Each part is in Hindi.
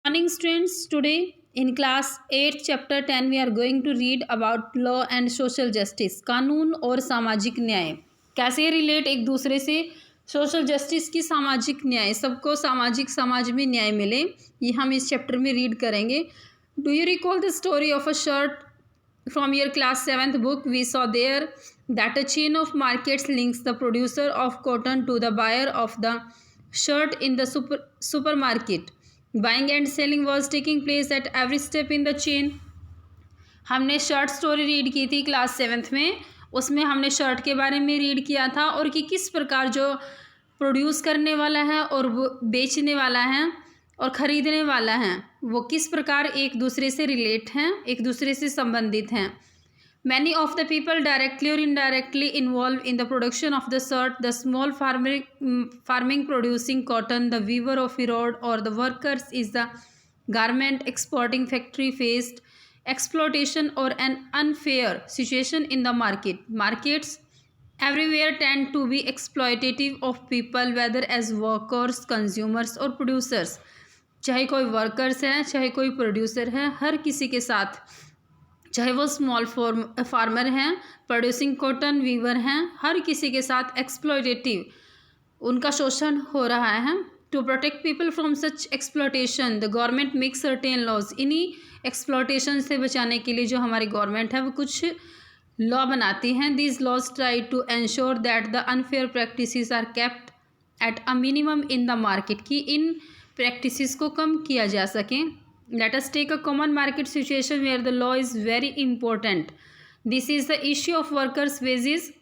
Morning students, today in class 8 chapter 10 we are going to read about law and social justice. कानून और सामाजिक न्याय कैसे रिलेट एक दूसरे से. सोशल जस्टिस की सामाजिक न्याय, सबको सामाजिक समाज में न्याय मिले, ये हम इस चैप्टर में रीड करेंगे. Do you recall the story of a shirt from your class 7th book? We saw there that a chain of markets links the producer of cotton to the buyer of the shirt in the supermarket. Buying and selling was taking place at every step in the chain. हमने शर्ट स्टोरी रीड की थी क्लास 7th में. उसमें हमने शर्ट के बारे में रीड किया था और कि किस प्रकार जो प्रोड्यूस करने वाला है और वो बेचने वाला है और ख़रीदने वाला है वो किस प्रकार एक दूसरे से रिलेट हैं, एक दूसरे से संबंधित हैं. Many of the people directly और indirectly involved in the production of the shirt, the small farming producing cotton, the weaver of road और the workers is the garment exporting factory faced exploitation or an unfair situation in the markets everywhere tend to be exploitative of people, whether as workers, consumers or producers. चाहे कोई वर्कर्स है, चाहे कोई प्रोड्यूसर है, हर किसी के साथ, चाहे वो स्मॉल फार्मर हैं, प्रोड्यूसिंग कॉटन वीवर हैं, हर किसी के साथ एक्सप्लॉयटेटिव उनका शोषण हो रहा है. To protect people from such exploitation the government makes certain laws. इन्हीं एक्सप्लॉयटेशन से बचाने के लिए जो हमारी गवर्नमेंट है वो कुछ लॉ बनाती हैं. These laws try to ensure that the unfair practices are kept at a minimum in the market, कि इन प्रैक्टिसेस को कम किया जा सके. Let us take a common market situation where the law is very important. This is the issue of workers wages.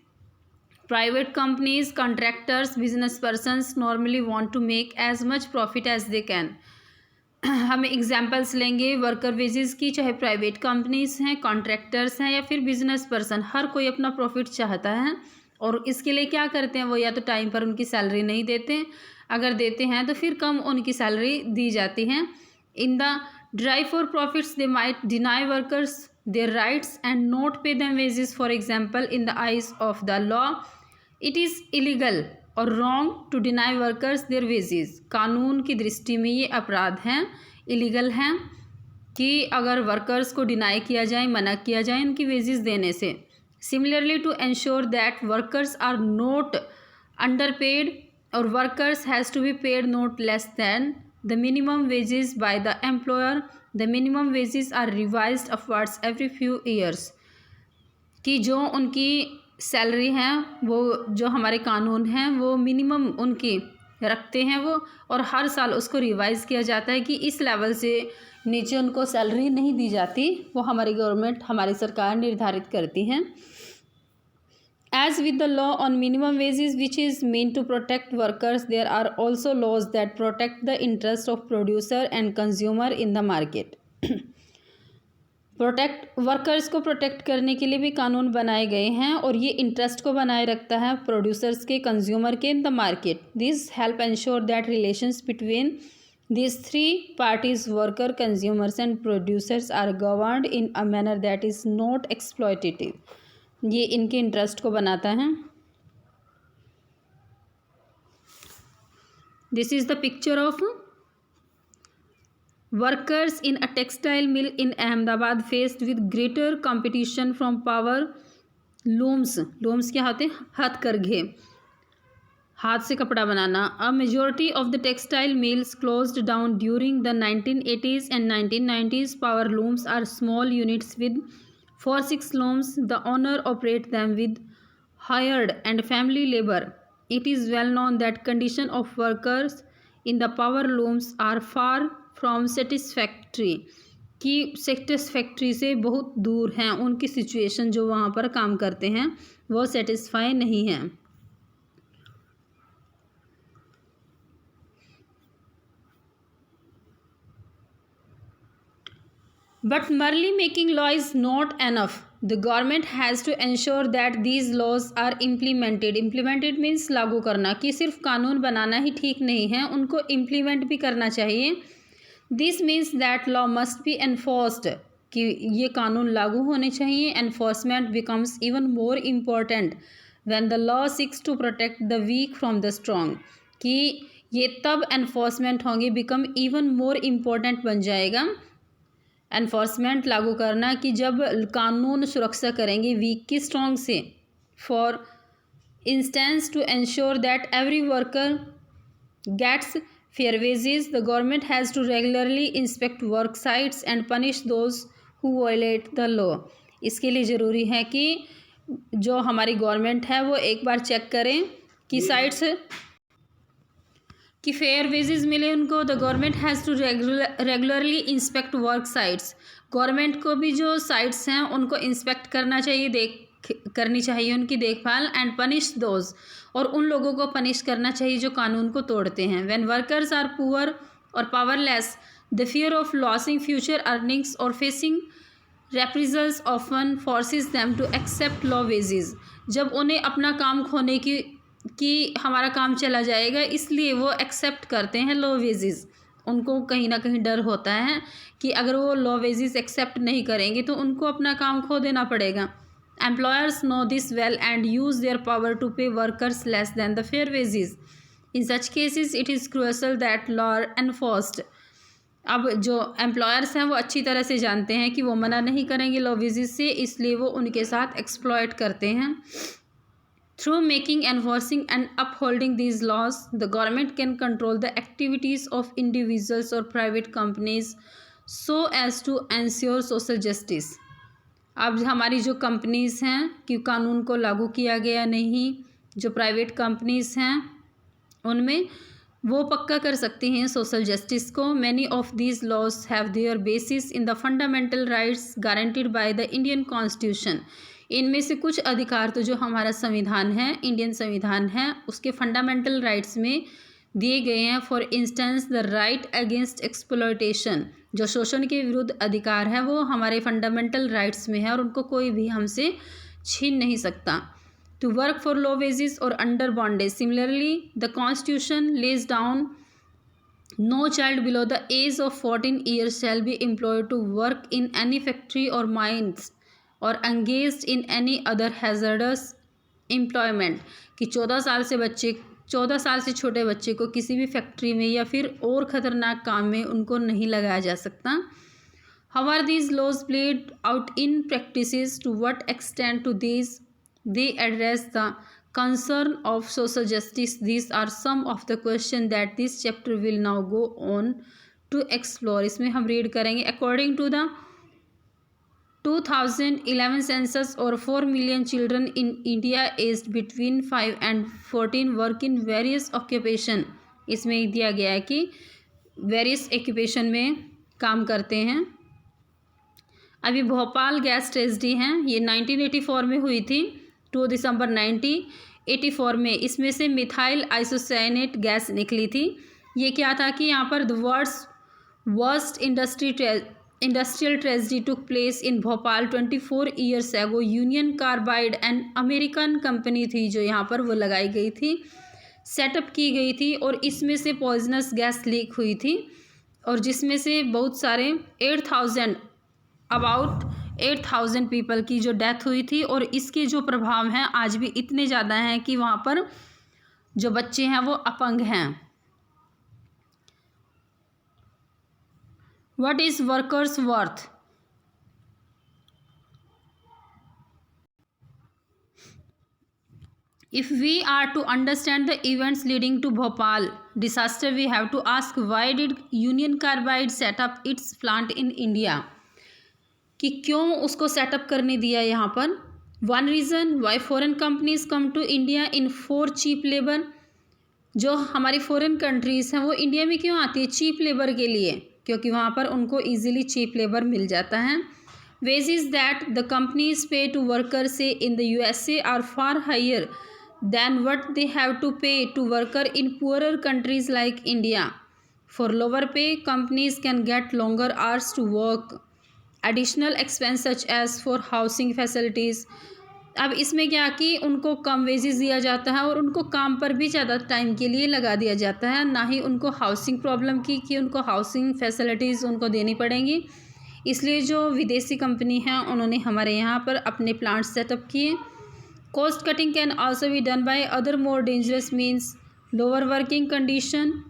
Private companies, contractors, business persons normally want to make as much profit as they can. हम एग्जाम्पल्स लेंगे वर्कर वेजेस की. चाहे प्राइवेट कंपनीज हैं, कॉन्ट्रैक्टर्स हैं या फिर बिजनेस पर्सन, हर कोई अपना प्रॉफिट चाहता है और इसके लिए क्या करते हैं, वो या तो टाइम पर उनकी सैलरी नहीं देते, अगर देते हैं तो फिर कम उनकी सैलरी दी जाती है. In the drive for profits they might deny workers their rights and not pay them wages. For example, in the eyes of the law it is illegal और wrong to deny workers their wages. कानून की दृष्टि में ये अपराध हैं, इलीगल हैं कि अगर वर्कर्स को डिनाई किया जाए, मना किया जाए उनकी वेजेस देने से. Similarly to ensure that workers are not underpaid और workers has to be paid not less than the minimum wages by the employer. The minimum wages are revised upwards every few years, कि जो उनकी सैलरी हैं वो जो हमारे कानून हैं वो मिनिमम उनकी रखते हैं वो, और हर साल उसको रिवाइज़ किया जाता है कि इस लेवल से नीचे उनको सैलरी नहीं दी जाती, वो हमारी गवर्नमेंट, हमारी सरकार निर्धारित करती हैं. As with the law on minimum wages which is mean to protect workers, there are also laws that protect the interest of producer and consumer in the market. Workers को प्रोटेक्ट करने के लिए भी कानून बनाए गए हैं और ये इंटरेस्ट को बनाए रखता है प्रोड्यूसर्स के, कंज्यूमर के इन the market. This help ensure that relations between these three parties, worker, consumers and producers, are governed in a manner that is not exploitative. ये इनके इंटरेस्ट को बनाता है. This is the picture of workers in a textile mill in Ahmedabad faced with greater competition from power looms. Looms क्या होते हैं, हथकरघे, हाथ से कपड़ा बनाना. A majority of the textile mills closed down during the 1980s and 1990s. Power looms are small units with 4-6 looms. The owner operates them with hired and family labor. It is well known that condition of workers in the power looms are far from satisfactory, कि सेटिस्फैक्ट्री से बहुत दूर हैं. उनकी सिचुएशन जो वहाँ पर काम करते हैं वो सेटिस्फाई नहीं है. But merely making law is not enough. The government has to ensure that these laws are implemented. Implemented means लागू करना, कि सिर्फ कानून बनाना ही ठीक नहीं है, उनको इम्प्लीमेंट भी करना चाहिए. This means that law must be enforced, कि ये कानून लागू होने चाहिए. Enforcement becomes even more important when the law seeks to protect the weak from the strong, कि ये तब एनफोर्समेंट होंगे बिकम इवन मोर इम्पोर्टेंट बन जाएगा एनफोर्समेंट लागू करना कि जब कानून सुरक्षा करेंगे वीक की स्ट्रॉन्ग से। For instance to ensure that every worker gets fair wages, the government has to regularly inspect work sites and punish those who violate the law। इसके लिए ज़रूरी है कि जो हमारी गवर्नमेंट है वो एक बार चेक करें कि साइट्स कि फेयर वेजेस मिले उनको। The government has to regularly inspect work sites, government को भी जो साइट्स हैं उनको इंस्पेक्ट करना चाहिए, करनी चाहिए उनकी देखभाल। एंड पनिश दोज, और उन लोगों को पनिश करना चाहिए जो कानून को तोड़ते हैं। व्हेन वर्कर्स आर पुअर और powerless, the fear of losing future earnings और facing reprisals often forces them to accept low wages. जब उन्हें अपना काम खोने की हमारा काम चला जाएगा इसलिए वो एक्सेप्ट करते हैं लॉ वेजेस। उनको कहीं ना कहीं डर होता है कि अगर वो लॉ वेजेस एक्सेप्ट नहीं करेंगे तो उनको अपना काम खो देना पड़ेगा। Employers know this well and use their power to pay workers less than the fair wages. In such cases, it is crucial that law are enforced. अब जो एम्प्लॉयर्स हैं वो अच्छी तरह से जानते हैं कि वो मना नहीं करेंगे लॉ वेजेस से, इसलिए वो उनके साथ एक्सप्लॉयट करते हैं। Through making, enforcing and upholding these laws, the government can control the activities of individuals or private companies so as to ensure social justice. अब हमारी जो कंपनीज़ हैं कि कानून को लागू किया गया नहीं, जो प्राइवेट कंपनीज़ हैं उनमें वो पक्का कर सकती हैं सोशल जस्टिस को। Many of these laws have their basis in the fundamental rights guaranteed by the Indian constitution. इनमें से कुछ अधिकार तो जो हमारा संविधान है, इंडियन संविधान है, उसके फंडामेंटल राइट्स में दिए गए हैं। For instance the right against exploitation, जो शोषण के विरुद्ध अधिकार है वो हमारे फंडामेंटल राइट्स में है और उनको कोई भी हमसे छीन नहीं सकता। To work for low wages और under bondage, similarly the constitution lays down no child below the age of 14 years shall be employed to work in any factory और माइंस और engaged in any other hazardous employment, कि 14 साल से छोटे बच्चे को किसी भी फैक्ट्री में या फिर और ख़तरनाक काम में उनको नहीं लगाया जा सकता। How are these laws played out in practices, to what extent to these they address the concern of social justice, these are some of the question that this chapter will now go on to explore. इसमें हम रीड करेंगे अकॉर्डिंग टू द 2011 census और 4 million children in India aged between 5 and 14 work in various occupation। इसमें दिया गया है कि वेरियस ऑक्यूपेशन में काम करते हैं। अभी भोपाल गैस ट्रेजेडी हैं, ये 1984 में हुई थी, 2 दिसंबर 1984 में। इसमें से मिथाइल आइसोसाइनेट गैस निकली थी। ये क्या था कि यहाँ पर the world's worst industrial tragedy took place in Bhopal 24 years ago. Union Carbide and American company थी जो यहाँ पर वो लगाई गई थी, सेटअप की गई थी, और इसमें से पॉइजनस गैस लीक हुई थी और जिसमें से बहुत सारे 8,000 पीपल की जो डेथ हुई थी। और इसके जो प्रभाव हैं आज भी इतने ज़्यादा हैं कि वहाँ पर जो बच्चे हैं वो अपंग हैं। What is workers' worth? If we are to understand the events leading to Bhopal disaster, we have to ask why did Union Carbide set up its plant in India? कि क्यों उसको सेटअप करने दिया यहाँ पर। One reason why foreign companies come to India in for cheap labor, जो हमारी फॉरेन कंट्रीज़ हैं वो इंडिया में क्यों आती है? चीप लेबर के लिए, क्योंकि वहाँ पर उनको ईजिली चीप लेबर मिल जाता है। Wages that the companies pay to workers से in the USA are far higher than what they have to pay to worker in poorer countries like India. For lower pay companies can get longer hours to work, additional expense such as for housing facilities. अब इसमें क्या कि उनको कम वेजेस दिया जाता है और उनको काम पर भी ज़्यादा टाइम के लिए लगा दिया जाता है, ना ही उनको हाउसिंग प्रॉब्लम की कि उनको हाउसिंग फैसिलिटीज़ उनको देनी पड़ेंगी। इसलिए जो विदेशी कंपनी हैं उन्होंने हमारे यहाँ पर अपने प्लांट सेटअप किए। Cost cutting can also be done by other more dangerous means. Lower working condition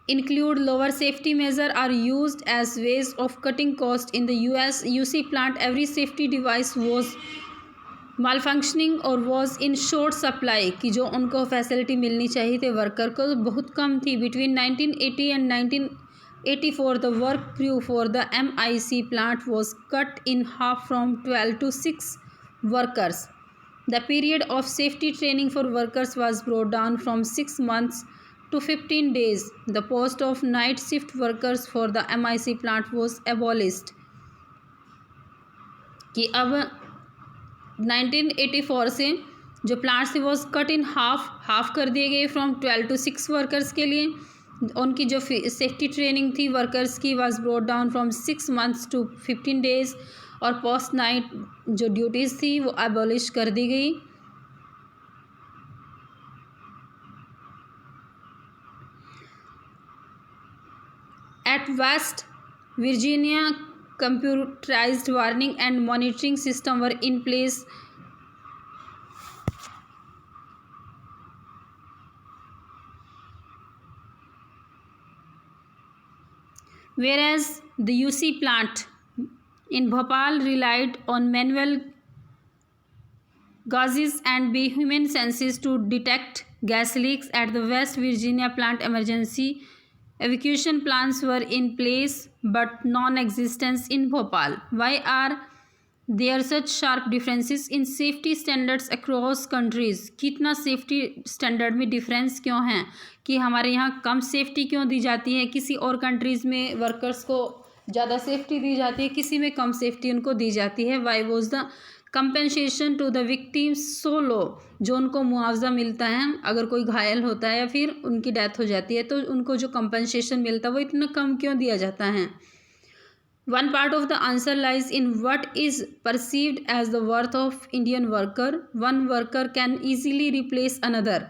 include lower safety measures are used as ways of cutting cost. In the US UC plant, every safety device was malfunctioning और was in short supply कि जो उनको फैसिलिटी मिलनी चाहिए थे वर्कर को बहुत कम थी. Between 1980 and 1984 the work crew for the MIC plant was cut in half from 12 to 6 workers. The period of safety training for workers was brought down from 6 months to 15 days. The post of night shift workers for the MIC plant was abolished. कि अब 1984 से जो प्लांट्स थे वो कट इन हाफ कर दिए गए फ्रॉम 12 to 6 वर्कर्स के लिए. उनकी जो सेफ्टी ट्रेनिंग थी वर्कर्स की was brought down from 6 months to 15 days और पोस्ट नाइट जो ड्यूटीज़ थी वो एबॉलिश कर दी गई. At West Virginia computerized warning and monitoring system were in place. Whereas the UC plant in Bhopal relied on manual gauzes and human senses to detect gas leaks. At the West Virginia plant, emergency evacuation plans were in place but non-existent in Bhopal. Why are there such sharp differences in safety standards across countries? कितना सेफ्टी स्टैंडर्ड में डिफरेंस क्यों है कि हमारे यहाँ कम सेफ्टी क्यों दी जाती है, किसी और कंट्रीज़ में वर्कर्स को ज़्यादा सेफ्टी दी जाती है, किसी में कम सेफ्टी उनको दी जाती है. Why was the compensation to the victims so low? जो उनको मुआवजा मिलता है अगर कोई घायल होता है या फिर उनकी डेथ हो जाती है तो उनको जो कंपेंसेशन मिलता है वो इतना कम क्यों दिया जाता है? One part of the answer lies in what is perceived as the worth of Indian worker. One worker can easily replace another.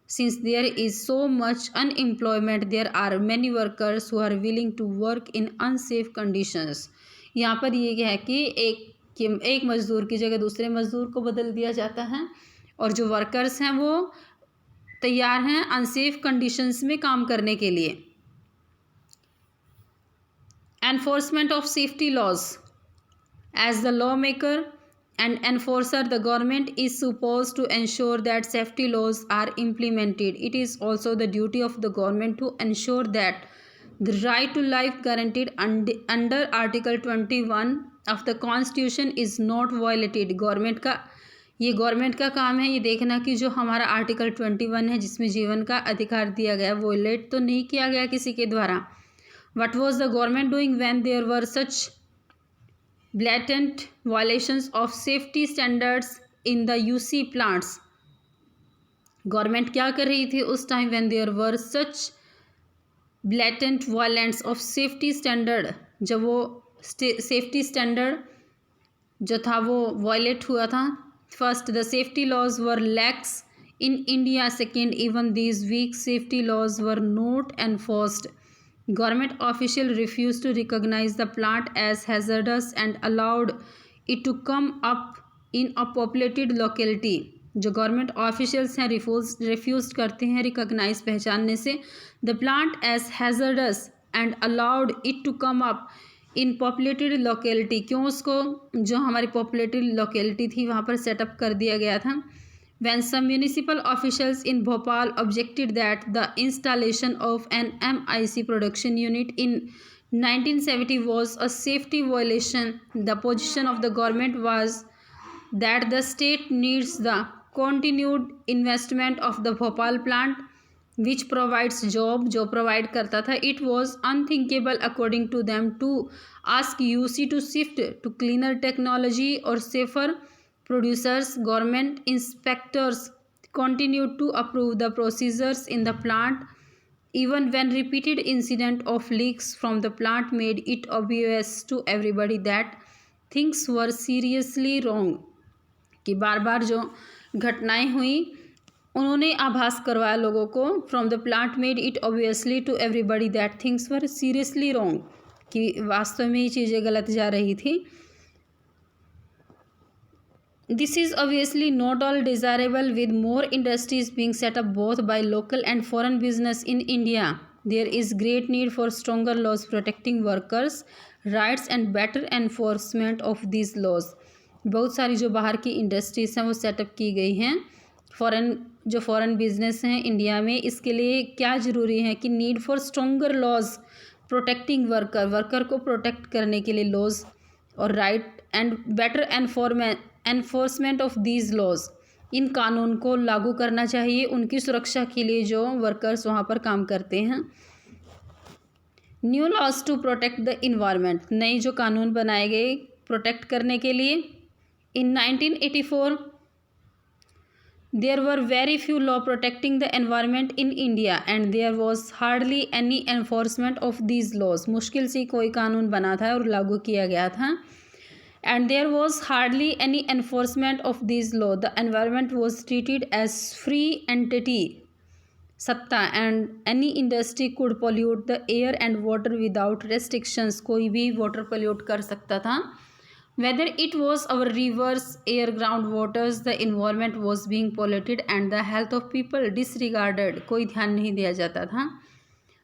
Since there is so much unemployment, there are many workers who are willing to work in unsafe conditions. यहाँ पर ये क्या है कि एक मज़दूर की जगह दूसरे मज़दूर को बदल दिया जाता है और जो वर्कर्स हैं वो तैयार हैं अनसेफ कंडीशंस में काम करने के लिए. Enforcement of safety laws. As the law maker and enforcer, the government is supposed to ensure that safety laws are implemented. It is also the duty of the government to ensure that the right to life guaranteed under Article 21 of the Constitution is not violated. Government का काम है ये देखना कि जो हमारा आर्टिकल 21 है जिसमें जीवन का अधिकार दिया गया वॉयलेट तो नहीं किया गया किसी के द्वारा. What was the government doing when there were such blatant violations of safety standards in the UC plants? Government क्या कर रही थी उस time when there were such blatant violence of safety standard? जब वो सेफ्टी स्टैंडर्ड जो था वो वायलेट हुआ था. First, the safety laws were lax in India. Second, even these weak safety laws were not enforced. Government official refused to recognize the plant as hazardous and allowed it to come up in a populated locality. जो गवर्नमेंट ऑफिशियल्स हैं रिफ्यूज करते हैं रिकॉग्नाइज पहचानने से the plant as hazardous and allowed it to come up in populated locality. क्यों उसको जो हमारी पॉपुलेटेड लोकेलिटी थी वहाँ पर सेटअप कर दिया गया था. When some municipal officials in Bhopal objected that the installation of an MIC production unit in 1970 was a safety violation, the position of the government was that the state needs the continued investment of the Bhopal plant, which provides job, जो provide करता था. It was unthinkable according to them to ask UC to shift to cleaner technology or safer producers. Government inspectors continued to approve the procedures in the plant even when repeated incident of leaks from the plant made it obvious to everybody that things were seriously wrong. कि बार बार जो घटनाएं हुई उन्होंने आभास करवाया लोगों को. From the plant made it obviously to everybody that things were seriously wrong कि वास्तव में ये चीज़ें गलत जा रही थी. This is obviously not all desirable, with more industries being set up both by local and foreign business in India. There is great need for stronger laws protecting workers' rights and better enforcement of these laws. बहुत सारी जो बाहर की इंडस्ट्रीज़ हैं वो सेटअप की गई हैं, फॉरेन बिजनेस हैं इंडिया में. इसके लिए क्या ज़रूरी है कि need for stronger laws protecting worker को प्रोटेक्ट करने के लिए लॉज और right and better enforcement of these laws. इन कानून को लागू करना चाहिए उनकी सुरक्षा के लिए जो वर्कर्स वहाँ पर काम करते हैं. New laws to protect the environment. नए जो कानून बनाए गए प्रोटेक्ट करने के लिए. इन 1984 there were very few law protecting the environment in India and there was hardly any enforcement of these laws. मुश्किल से कोई कानून बना था और लागू किया गया था. And there was hardly any enforcement of these laws. The environment was treated as free entity सत्ता and any industry could pollute the air and water without restrictions. कोई भी water pollute कर सकता था. Whether it was our rivers, air, groundwaters, the environment was being polluted and the health of people disregarded. कोई ध्यान नहीं दिया जाता था.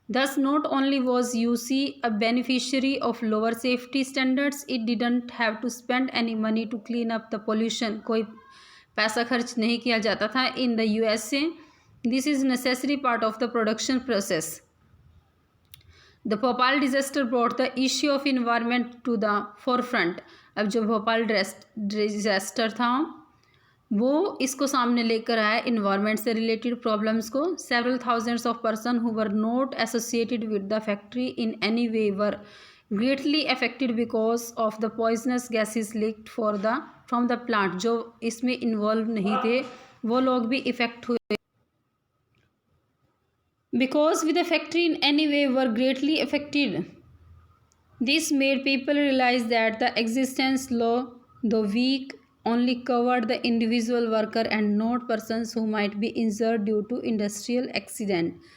Thus, not only was UC a beneficiary of lower safety standards, it didn't have to spend any money to clean up the pollution. कोई पैसा खर्च नहीं किया जाता था. In the USA, this is necessary part of the production process. The Bhopal disaster brought the issue of environment to the forefront. अब जो भोपाल डिजास्टर था वो इसको सामने लेकर आया इन्वायरमेंट से रिलेटेड प्रॉब्लम्स को. Several thousands of person who were not associated with the factory in any way were greatly affected because of the poisonous gases leaked from the plant. जो इसमें इन्वॉल्व नहीं थे वो लोग भी इफेक्ट हुए. Because with the factory in any way were greatly affected. This made people realize that the existence law, though weak, only covered the individual worker and not persons who might be injured due to industrial accident.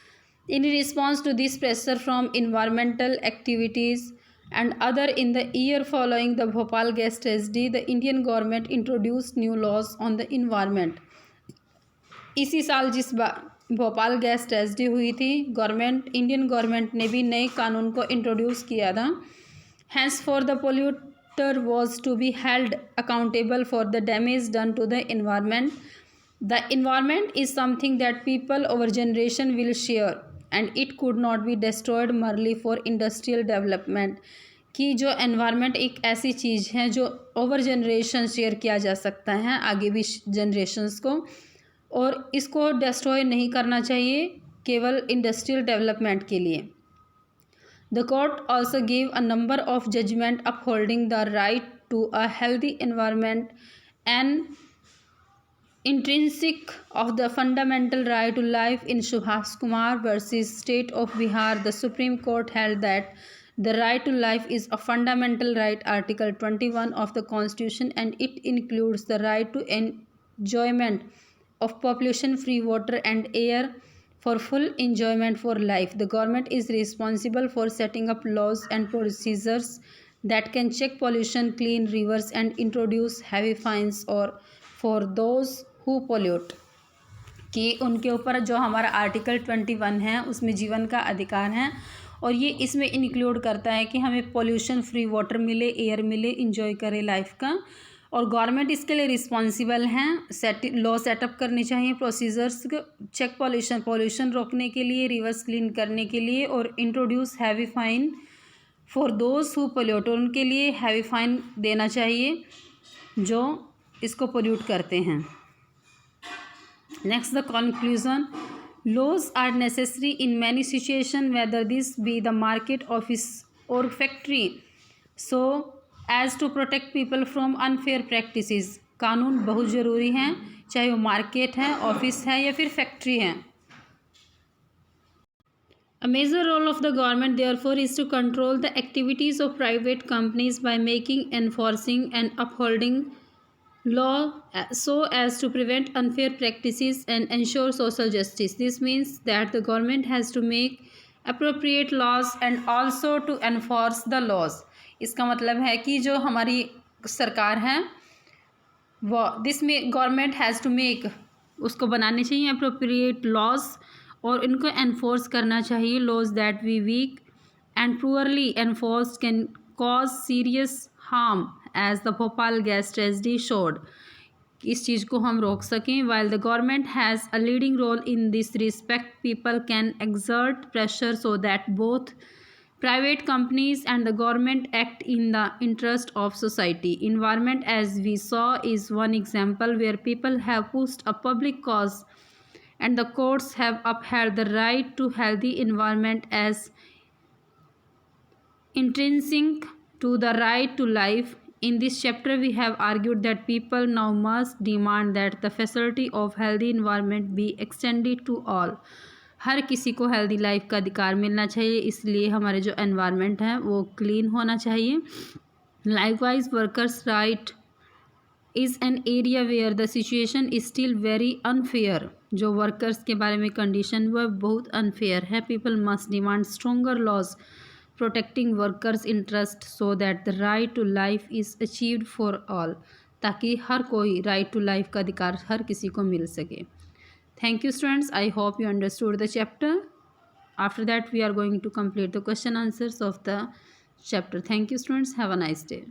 In response to this pressure from environmental activities and other, in the year following the Bhopal gas tragedy, the Indian government introduced new laws on the environment. इसी साल जिस भोपाल गैस ट्रेजडी हुई थी इंडियन गवर्नमेंट ने भी नए कानून को इंट्रोड्यूस किया था. Henceforth the polluter was to be held accountable for the damage done to the environment. The environment is something that people over generation will share and it could not be destroyed merely for industrial development. कि जो एनवायरनमेंट एक ऐसी चीज़ है जो ओवर जनरेशन शेयर किया जा सकता है आगे भी जनरेशन्स को, और इसको डिस्ट्रॉय नहीं करना चाहिए केवल इंडस्ट्रियल डेवलपमेंट के लिए. The court also give a number of judgement upholding the right to a healthy environment and intrinsic of the fundamental right to life in Subhash Kumar versus state of Bihar. The Supreme Court held that the right to life is a fundamental right, Article 21 of the Constitution, and it includes the right to enjoyment of pollution-free water and air for full enjoyment for life. The government is responsible for setting up laws and procedures that can check pollution, clean rivers, and introduce heavy fines or for those who pollute. कि उनके ऊपर जो हमारा आर्टिकल 21 है उसमें जीवन का अधिकार है, और ये इसमें इंक्लूड करता है कि हमें पोल्यूशन फ्री वाटर मिले, एयर मिले, इंजॉय करें लाइफ का, और गवर्नमेंट इसके लिए रिस्पॉन्सिबल हैं. लॉ सेटअप करने चाहिए, प्रोसीजर्स चेक पोल्यूशन रोकने के लिए, रिवर्स क्लीन करने के लिए, और introduce heavy fine for those who pollute. उनके लिए हैवी फाइन देना चाहिए जो इसको पोल्यूट करते हैं. Next the conclusion. Laws are necessary in many situations, whether this be the market, office or factory, so as to protect people from unfair practices. कानून बहुत ज़रूरी हैं, चाहे वो मार्केट है, ऑफिस है या फिर फैक्ट्री है. A major role of the government therefore is to control the activities of private companies by making, enforcing and upholding law so as to prevent unfair practices and ensure social justice. This means that the government has to make appropriate laws and also to enforce the laws. इसका मतलब है कि जो हमारी सरकार है दिस में गवर्नमेंट हैज़ टू मेक, उसको बनाने चाहिए अप्रोप्रिएट लॉज, और इनको एनफोर्स करना चाहिए laws that we weak and poorly enforce can cause serious harm as the Bhopal gas tragedy showed. इस चीज़ को हम रोक सकें। While the government has a leading role in this respect, people can exert pressure so that both private companies and the government act in the interest of society. Environment, as we saw, is one example where people have pushed a public cause and the courts have upheld the right to healthy environment as intrinsic to the right to life. In this chapter, we have argued that people now must demand that the facility of healthy environment be extended to all. हर किसी को हेल्दी लाइफ का अधिकार मिलना चाहिए, इसलिए हमारे जो एनवायरनमेंट है वो क्लीन होना चाहिए। Likewise workers right is an area where the situation is still very unfair. जो वर्कर्स के बारे में कंडीशन वह बहुत अनफेयर है। People must demand stronger laws protecting workers interest so that the right to life is achieved for all, ताकि हर कोई राइट टू लाइफ का अधिकार हर किसी को मिल सके। Thank you students, I hope you understood the chapter. After that we are going to complete the question answers of the chapter. Thank you students, have a nice day.